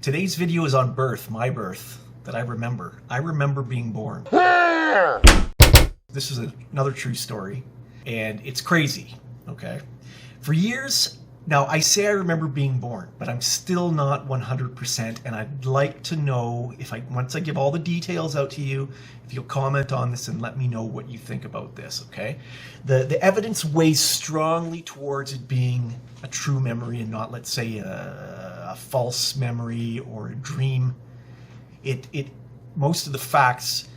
Today's video is on birth, my birth, that I remember. I remember being born. This is another true story, and it's crazy, okay? For years, now I say I remember being born, but I'm still not 100%, and I'd like to know, once I give all the details out to you, if you'll comment on this and let me know what you think about this, okay? The evidence weighs strongly towards it being a true memory and not, let's say, a false memory or a dream. Most of the facts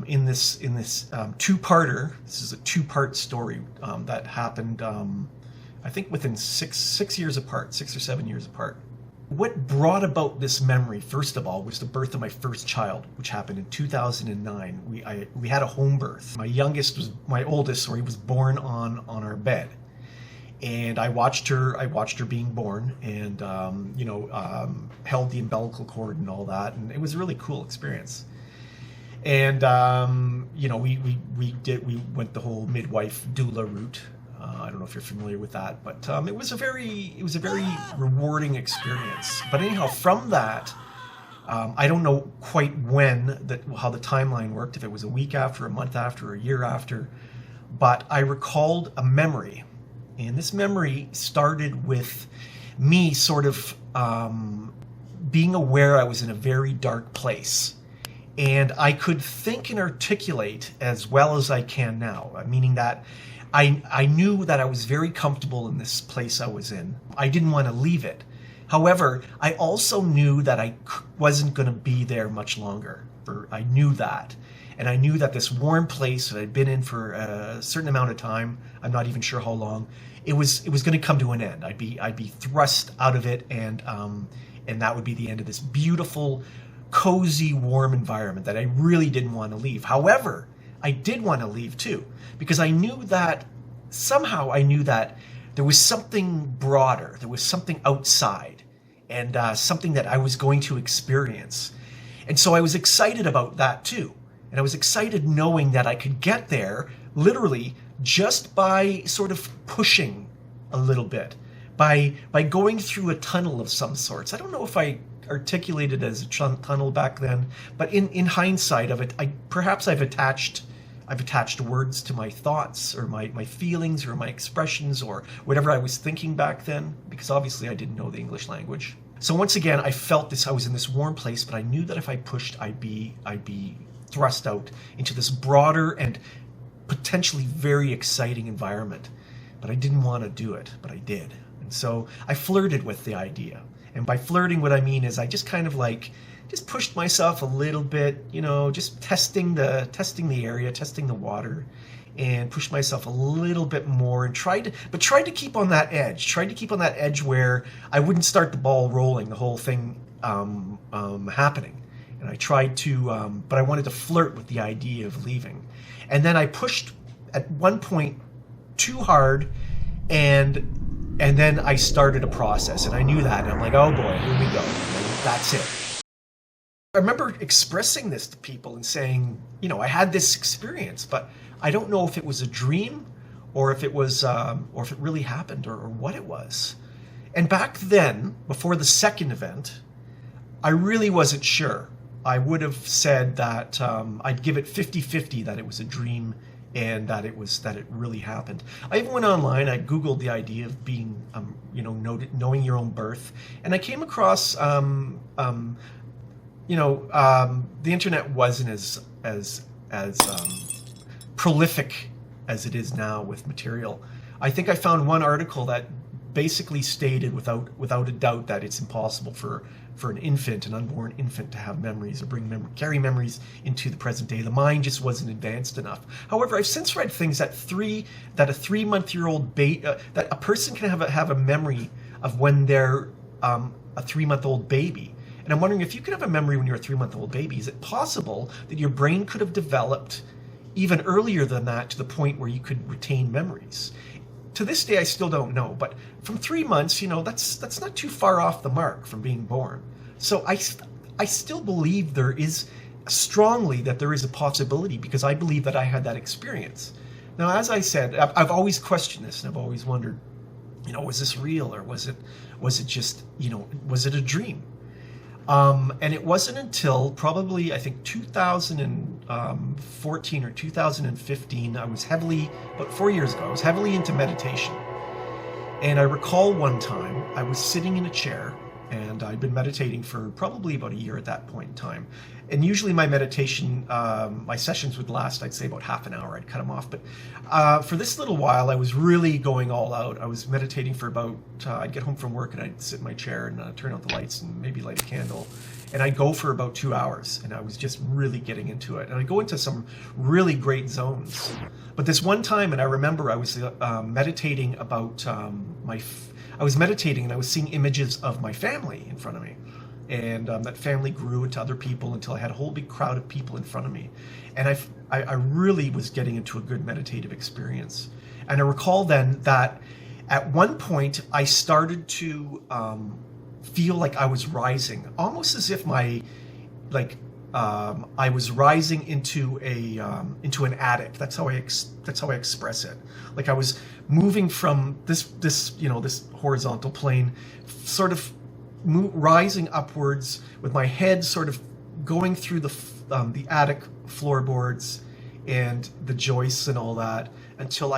in this two-parter, this is a two-part story that happened, I think within six years apart, 6 or 7 years apart. What brought about this memory, first of all, was the birth of my first child, which happened in 2009. We had a home birth. My oldest was born on our bed. And I watched her being born, and held the umbilical cord and all that, and it was a really cool experience. And we went the whole midwife doula route. I don't know if you're familiar with that, but it was a very rewarding experience. But anyhow, from that, I don't know quite how the timeline worked, if it was a week after, a month after, a year after, but I recalled a memory. And this memory started with me sort of being aware I was in a very dark place. And I could think and articulate as well as I can now, meaning that I knew that I was very comfortable in this place I was in. I didn't want to leave it. However, I also knew that I wasn't going to be there much longer. I knew that. And I knew that this warm place that I'd been in for a certain amount of time, I'm not even sure how long, it was going to come to an end. I'd be thrust out of it, and that would be the end of this beautiful, cozy, warm environment that I really didn't want to leave. However, I did want to leave too, because I knew that there was something broader, there was something outside, and something that I was going to experience. And so I was excited about that too. And I was excited knowing that I could get there literally just by sort of pushing a little bit, by going through a tunnel of some sorts. I don't know if I articulated it as a tunnel back then, but in hindsight of it, perhaps I've attached words to my thoughts or my feelings or my expressions or whatever I was thinking back then, because obviously I didn't know the English language. So once again, I felt this. I was in this warm place, but I knew that if I pushed, I'd be thrust out into this broader and potentially very exciting environment. But I didn't want to do it, but I did. And so I flirted with the idea. And by flirting, what I mean is I just kind of just pushed myself a little bit, just testing the area, testing the water, and pushed myself a little bit more and tried to keep on that edge where I wouldn't start the ball rolling, the whole thing happening. And I tried to, but I wanted to flirt with the idea of leaving. And then I pushed at one point too hard, and then I started a process, and I knew that, and I'm like, oh boy, here we go, and that's it. I remember expressing this to people and saying, I had this experience, but I don't know if it was a dream or if it was, or if it really happened or what it was. And back then, before the second event, I really wasn't sure. I would have said that I'd give it 50-50 that it was a dream and that it really happened. I even went online. I Googled the idea of being, knowing your own birth, and I came across, the internet wasn't as prolific as it is now with material. I think I found one article that basically stated without a doubt that it's impossible for an unborn infant to have memories or carry memories into the present day. The mind just wasn't advanced enough. However, I've since read things that a 3-month-old baby, that a person can have a memory of when they're a 3-month-old baby. And I'm wondering, if you could have a memory when you're a 3-month-old baby, is it possible that your brain could have developed even earlier than that to the point where you could retain memories? To this day, I still don't know, but from 3 months, that's not too far off the mark from being born. So I still believe strongly that there is a possibility, because I believe that I had that experience. Now, as I said, I've always questioned this, and I've always wondered, was this real, or was it just, was it a dream? And it wasn't until probably, I think, 2014 or 2015, about 4 years ago, I was heavily into meditation. And I recall one time I was sitting in a chair, and I'd been meditating for probably about a year at that point in time. And usually my meditation, my sessions would last, I'd say, about half an hour. I'd cut them off. But for this little while, I was really going all out. I was meditating for about, I'd get home from work and I'd sit in my chair and turn out the lights and maybe light a candle. And I'd go for about 2 hours, and I was just really getting into it. And I'd go into some really great zones. But this one time, and I remember I was meditating about I was meditating and I was seeing images of my family in front of me. And that family grew into other people until I had a whole big crowd of people in front of me. And I really was getting into a good meditative experience. And I recall then that at one point I started to feel like I was rising, almost as if I was rising into an attic. That's how I express it. Like I was moving from this horizontal plane, sort of rising upwards with my head sort of going through the attic floorboards and the joists and all that until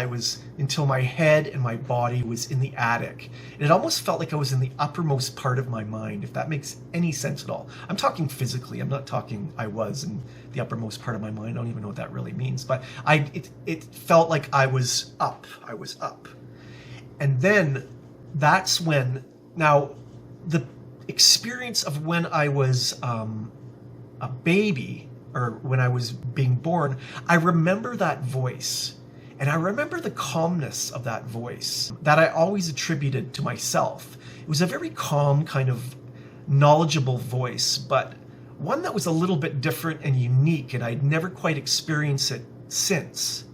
my head and my body was in the attic. And it almost felt like I was in the uppermost part of my mind, if that makes any sense at all. I'm talking physically. I'm not talking I was in the uppermost part of my mind. I don't even know what that really means. But it felt like I was up. I was up. And then that's when, now the experience of when I was a baby, or when I was being born, I remember that voice. And I remember the calmness of that voice that I always attributed to myself. It was a very calm, kind of knowledgeable voice, but one that was a little bit different and unique, and I'd never quite experienced it since.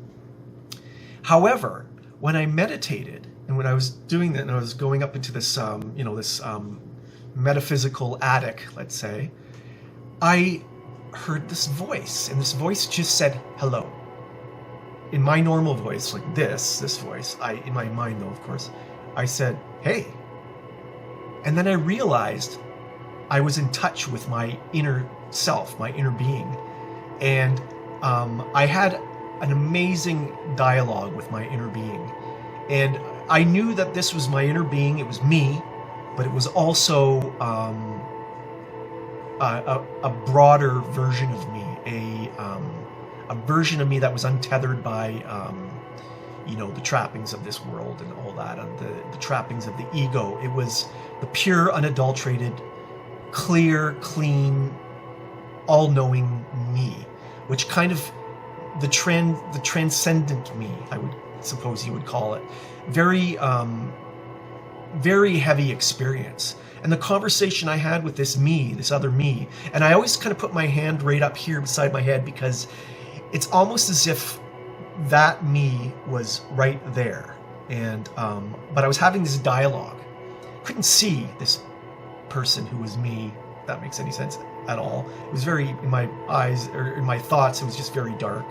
However, when I meditated, and when I was doing that, and I was going up into this, metaphysical attic, let's say, I heard this voice, and this voice just said, hello. In my normal voice, like this voice, in my mind though, of course, I said, hey. And then I realized I was in touch with my inner self, my inner being. And I had an amazing dialogue with my inner being. And I knew that this was my inner being, it was me, but it was also a broader version of me, a version of me that was untethered by, the trappings of this world and all that, and the trappings of the ego. It was the pure, unadulterated, clear, clean, all-knowing me, which kind of the transcendent me, I would suppose you would call it. Very, very heavy experience. And the conversation I had with this me, this other me, and I always kind of put my hand right up here beside my head because it's almost as if that me was right there. And but I was having this dialogue. Couldn't see this person who was me, if that makes any sense at all. It was very, in my eyes, or in my thoughts, it was just very dark.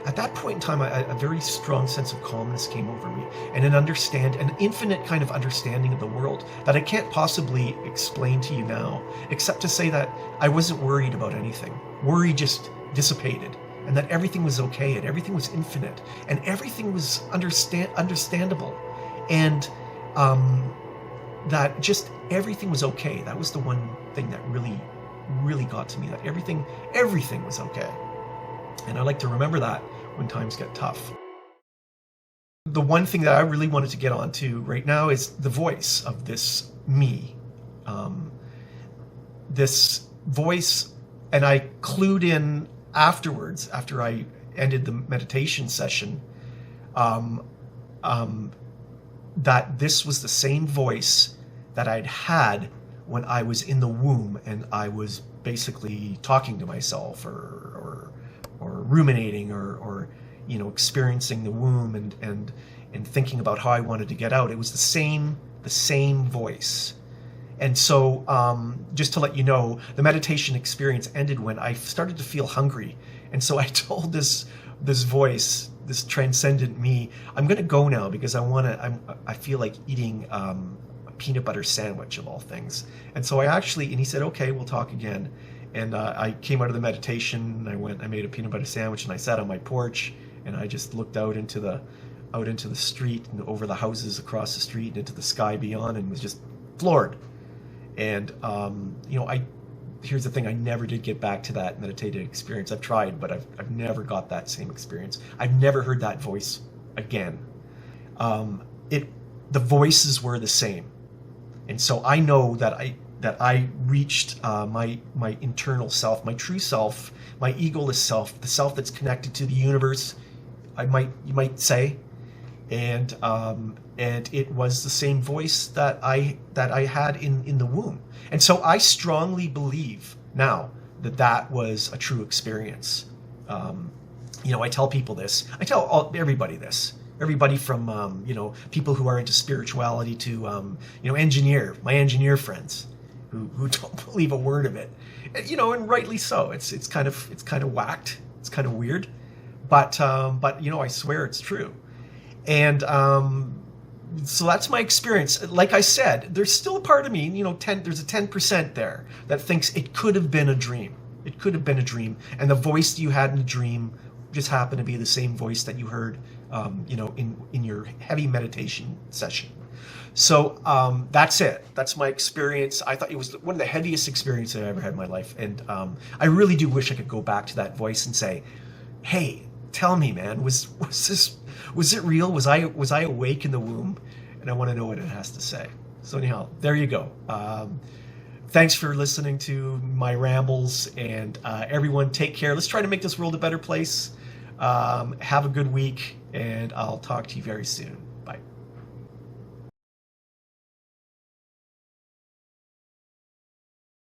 At that point in time, a very strong sense of calmness came over me, and an infinite kind of understanding of the world that I can't possibly explain to you now, except to say that I wasn't worried about anything. Worry just dissipated, and that everything was okay, and everything was infinite, and everything was understandable, and that just everything was okay. That was the one thing that really, really got to me, that everything was okay. And I like to remember that when times get tough. The one thing that I really wanted to get onto right now is the voice of this me. This voice, and I clued in afterwards, after I ended the meditation session, that this was the same voice that I'd had when I was in the womb and I was basically talking to myself or ruminating or experiencing the womb and thinking about how I wanted to get out. It was the same voice. And so just to let you know, the meditation experience ended when I started to feel hungry. And so I told this voice, this transcendent me, I'm going to go now because I feel like eating peanut butter sandwich of all things. And so and he said, okay, we'll talk again. And I came out of the meditation, I made a peanut butter sandwich, and I sat on my porch, and I just looked out into the street and over the houses across the street and into the sky beyond, and was just floored. And here's the thing: I never did get back to that meditative experience. I've tried, but I've never got that same experience. I've never heard that voice again. The voices were the same, and so I know that I reached my internal self, my true self, my egoless self, the self that's connected to the universe, you might say, and it was the same voice that I had in the womb. And so I strongly believe now that was a true experience. I tell people this. I tell everybody this. Everybody from people who are into spirituality to my engineer friends who don't believe a word of it. And rightly so. It's kind of whacked. It's kind of weird, but I swear it's true. And so that's my experience. Like I said, there's still a part of me, there's a 10% there that thinks it could have been a dream. It could have been a dream, and the voice you had in the dream just happened to be the same voice that you heard, in your heavy meditation session. So that's it. That's my experience. I thought it was one of the heaviest experiences I ever had in my life, and I really do wish I could go back to that voice and say, "Hey, tell me, man, was it real? Was I awake in the womb?" And I want to know what it has to say. So anyhow, there you go. Thanks for listening to my rambles, and everyone take care. Let's try to make this world a better place. Have a good week, and I'll talk to you very soon.